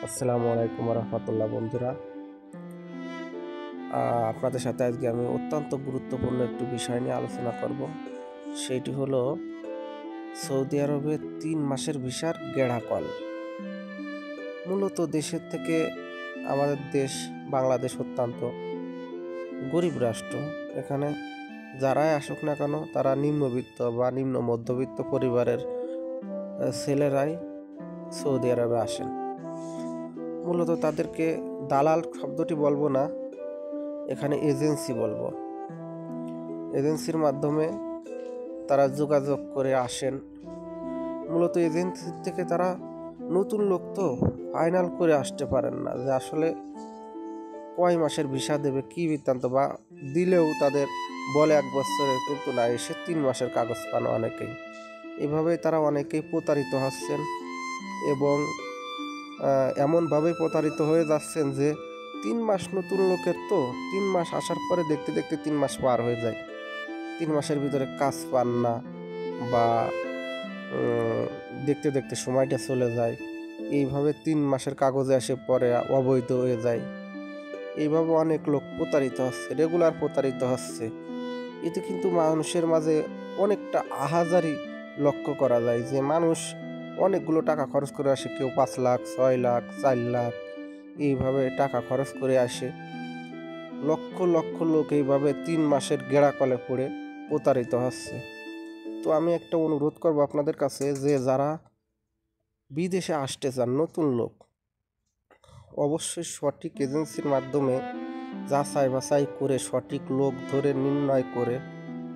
আসসালামু আলাইকুম রহমতুল্লাহ বন্ধুরা। আপনাদের সাথে আজকে আমি অত্যন্ত গুরুত্বপূর্ণ একটি বিষয় নিয়ে আলোচনা করব। সেইটি হলো সৌদি আরবে 3 মাসের ভিসার গেড়া কল। মূলত দেশের থেকে আমাদের দেশ বাংলাদেশ অত্যন্ত গরিব রাষ্ট্র। এখানে যারাই আসুক না কেন তারা নিম্নবিত্ত বা নিম্ন মধ্যবিত্ত পরিবারের ছেলেরাই সৌদি আরবে আসেন। মূলত তাদেরকে দালাল শব্দটি বলবো না, এখানে এজেন্সি বলবো। এজেন্সির মাধ্যমে তারা যোগাযোগ করে আসেন। মূলত এজেন্সি থেকে তারা নতুন লোক তো ফাইনাল করে আসতে পারেন না যে আসলে কয় মাসের ভিসা দেবে, কি বৃত্তান্ত, বা দিলেও তাদের বলে 1 বছরের, কিন্তু না এসে 3 মাসের কাগজ পান অনেকেই। এভাবেই তারা অনেকেই প্রতারিত হচ্ছেন এবং এমনভাবেই প্রতারিত হয়ে যাচ্ছেন যে 3 মাস নতুন লোকের তো 3 মাস আসার পরে দেখতে দেখতে 3 মাস পার হয়ে যায়। 3 মাসের ভিতরে কাজ পান না বা দেখতে দেখতে সময়টা চলে যায়। এইভাবে 3 মাসের কাগজে এসে পরে অবৈধ হয়ে যায়। এইভাবে অনেক লোক প্রতারিত হচ্ছে, রেগুলার প্রতারিত হচ্ছে। এতে কিন্তু মানুষের মাঝে অনেকটা আহাজারি লক্ষ্য করা যায় যে মানুষ অনেকগুলো টাকা খরচ করে আসে, কেউ 5 লাখ, 6 লাখ, 4 লাখ এইভাবে টাকা খরচ করে আসে। লক্ষ লক্ষ লোক এইভাবে 3 মাসের গেড়া কলে পড়ে প্রতারিত হচ্ছে। তো আমি একটা অনুরোধ করব আপনাদের কাছে যে যারা বিদেশে আসতে চান নতুন লোক, অবশ্যই সঠিক এজেন্সির মাধ্যমে যাচাই বাছাই করে সঠিক লোক ধরে নির্ণয় করে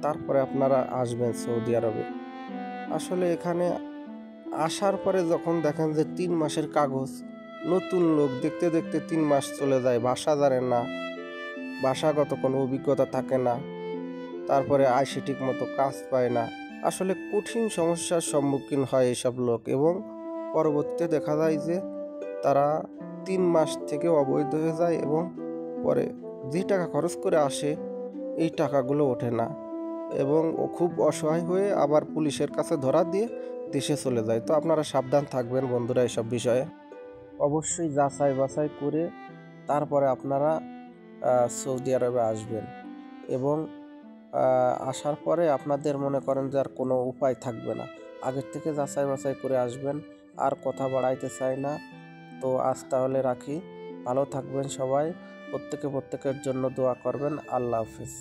তারপরে আপনারা আসবেন সৌদি আরবে। আসলে এখানে আসার পরে যখন দেখেন যে 3 মাসের কাগজ, নতুন লোক, দেখতে দেখতে 3 মাস চলে যায়, ভাষা জানে না, ভাষাগত কোনো অভিজ্ঞতা থাকে না, তারপরে আইসি ঠিক মতো কাজ পায় না। আসলে কঠিন সমস্যার সম্মুখীন হয় এসব লোক এবং পরবর্তীতে দেখা যায় যে তারা 3 মাস থেকে অবৈধ হয়ে যায় এবং পরে যে টাকা খরচ করে আসে এই টাকাগুলো ওঠে না এবং ও খুব অসহায় হয়ে আবার পুলিশের কাছে ধরা দিয়ে দেশে চলে যায়। তো আপনারা সাবধান থাকবেন বন্ধুরা এসব বিষয়ে। অবশ্যই যাচাই বাছাই করে তারপরে আপনারা সৌদি আরবে আসবেন এবং আসার পরে আপনাদের মনে করেন যে আর কোনো উপায় থাকবে না, আগের থেকে যাচাই বাছাই করে আসবেন। আর কথা বাড়াইতে চাই না, তো আজ তাহলে রাখি। ভালো থাকবেন সবাই, প্রত্যেকের জন্য দোয়া করবেন। আল্লাহ হাফেজ।